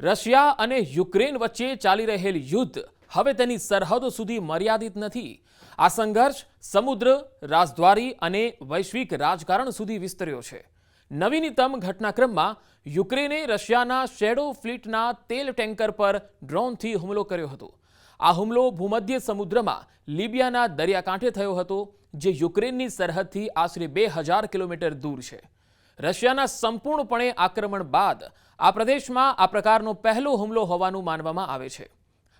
Russia અને Ukraine વચ્ચે ચાલી રહેલ યુદ્ધ હવે તેની સરહદો સુધી મર્યાદિત નથી। આ સંઘર્ષ સમુદ્ર, રાજદ્વારી અને વૈશ્વિક રાજકારણ સુધી વિસ્તર્યો છે। નવીનતમ ઘટનાક્રમમાં યુક્રેને રશિયાના શેડો ફ્લીટના તેલ ટેન્કર પર ડ્રોનથી હુમલો કર્યો હતો। આ હુમલો ભૂમધ્ય સમુદ્રમાં લિબિયાના દરિયાકાંઠે થયો હતો, જે યુક્રેનની સરહદથી આશરે 2000 કિલોમીટર દૂર છે। રશિયાના સંપૂર્ણપણે આક્રમણ બાદ આ પ્રદેશમાં આ પ્રકારનો પહેલો હુમલો હોવાનું માનવામાં આવે છે।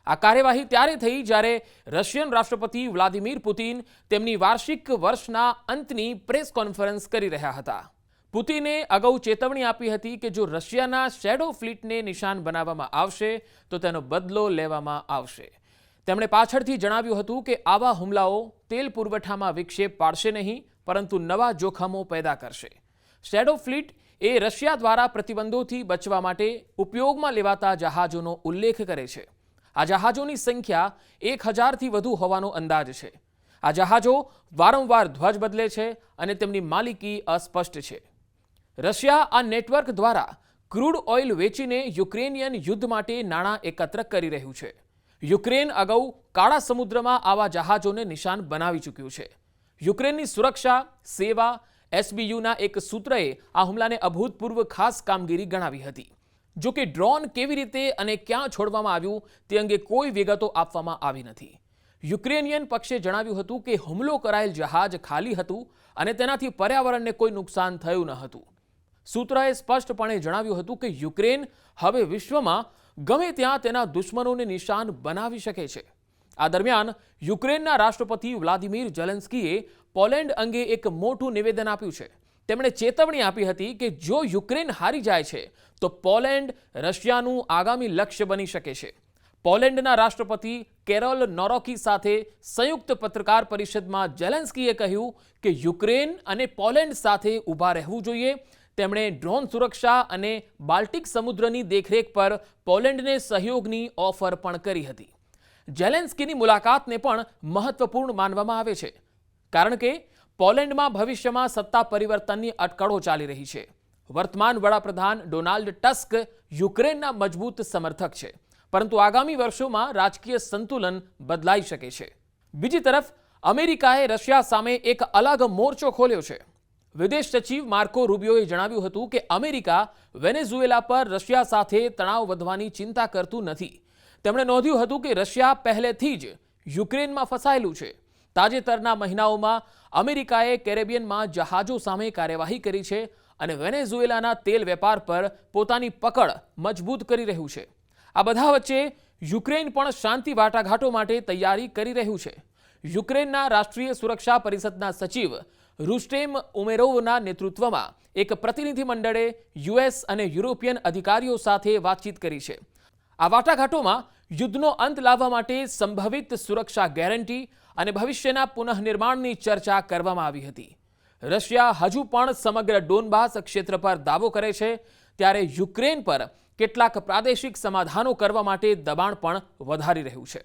આ કાર્યવાહી ત્યારે થઈ જ્યારે રશિયન રાષ્ટ્રપતિ વ્લાદિમીર પુતિન તેમની વાર્ષિક વર્ષના અંતની પ્રેસ કોન્ફરન્સ કરી રહ્યા હતા। પુતિને અગાઉ ચેતવણી આપી હતી કે જો રશિયાના શેડો ફ્લીટને નિશાન બનાવવામાં આવશે તો તેનો બદલો લેવામાં આવશે। તેમણે પાછળથી જણાવ્યું હતું કે આવા હુમલાઓ તેલ પુરવઠામાં વિક્ષેપ પાડશે નહીં, પરંતુ નવા જોખમો પેદા કરશે। શેડો ફ્લીટ એ રશિયા દ્વારા પ્રતિબંધોથી બચવા માટે ઉપયોગમાં લેવાતા જહાજોનો ઉલ્લેખ કરે છે। આ જહાજોની સંખ્યા 1000થી વધુ હોવાનો અંદાજ છે। આ જહાજો વારંવાર ધ્વજ બદલે છે અને તેમની માલિકી અસ્પષ્ટ છે। રશિયા આ નેટવર્ક દ્વારા ક્રૂડ ઓઇલ વેચીને યુક્રેનિયન યુદ્ધ માટે નાણાં એકત્ર કરી રહ્યું છે। યુક્રેન અગાઉ કાળા સમુદ્રમાં આવા જહાજોને નિશાન બનાવી ચૂક્યું છે। યુક્રેનની સુરક્ષા સેવા એસબીયુના એક સૂત્રએ આ હુમલાને અભૂતપૂર્વ ખાસ કામગીરી ગણાવી હતી। જો કે ડ્રોન કેવી રીતે અને ક્યાં છોડવામાં આવ્યું તે અંગે કોઈ વિગતો આપવામાં આવી નથી। યુક્રેનિયન પક્ષે જણાવ્યું હતું કે હુમલો કરાયેલ જહાજ ખાલી હતું અને તેનાથી પર્યાવરણને કોઈ નુકસાન થયું ન હતું। સૂત્રએ સ્પષ્ટપણે જણાવ્યું હતું કે યુક્રેન હવે વિશ્વમાં ગમે ત્યાં તેના દુશ્મનોને નિશાન બનાવી શકે છે। આ દરમિયાન યુક્રેનના રાષ્ટ્રપતિ વ્લાદિમીર ઝેલેન્સ્કીએ પોલેન્ડ અંગે એક મોટું નિવેદન આપ્યું છે। તેમણે ચેતવણી આપી હતી કે જો યુક્રેન હારી જાય છે તો પોલેન્ડ રશિયાનું આગામી લક્ષ્ય બની શકે છે। પોલેન્ડના રાષ્ટ્રપતિ કેરોલ નોરોકી સાથે સંયુક્ત પત્રકાર પરિષદમાં ઝેલેન્સ્કીએ કહ્યું કે યુક્રેન અને પોલેન્ડ સાથે ઊભા રહેવું જોઈએ। તેમણે ડ્રોન સુરક્ષા અને બાલ્ટિક સમુદ્રની દેખરેખ પર પોલેન્ડને સહયોગની ઓફર પણ કરી હતી। ઝેલેન્સ્કીની મુલાકાતને પણ મહત્વપૂર્ણ માનવામાં આવે છે, કારણ કે પોલેન્ડમાં ભવિષ્યમાં સત્તા પરિવર્તનની અટકળો ચાલી રહી છે। વર્તમાન વડાપ્રધાન ડોનાલ્ડ ટસ્ક યુક્રેનના મજબૂત સમર્થક છે, પરંતુ આગામી વર્ષોમાં રાજકીય સંતુલન બદલાઈ શકે છે। બીજી તરફ અમેરિકાએ રશિયા સામે એક અલગ મોરચો ખોલ્યો છે। વિદેશ સચિવ માર્કો રૂબિયોએ જણાવ્યું હતું કે અમેરિકા વેનેઝુએલા પર રશિયા સાથે તણાવ વધવાની ચિંતા કરતું નથી। તેમણે નોંધ્યું હતું કે રશિયા પહેલેથી જ યુક્રેનમાં ફસાયેલું છે। તાજેતરના મહિનાઓમાં અમેરિકાએ કેરેબિયનમાં જહાજો સામે કાર્યવાહી કરી છે અને વેનેઝુએલાના તેલ વેપાર પર પોતાની પકડ મજબૂત કરી રહ્યું છે। આ બધા વચ્ચે યુક્રેન પણ શાંતિ વાટાઘાટો માટે તૈયારી કરી રહ્યું છે। યુક્રેનના રાષ્ટ્રીય સુરક્ષા પરિષદના સચિવ રુસ્ટેમ ઉમેરોવના નેતૃત્વમાં એક પ્રતિનિધિ મંડળે યુએસ અને યુરોપિયન અધિકારીઓ સાથે વાતચીત કરી છે। આ વાટાઘાટોમાં યુદ્ધનો અંત લાવવા માટે સંભવિત સુરક્ષા ગેરંટી અને ભવિષ્યના પુનઃનિર્માણની ચર્ચા કરવામાં આવી હતી। રશિયા હજુ પણ સમગ્ર ડોનબાસ ક્ષેત્ર પર દાવો કરે છે, ત્યારે યુક્રેન પર કેટલાક પ્રાદેશિક સમાધાનો કરવા માટે દબાણ પણ વધારી રહ્યું છે।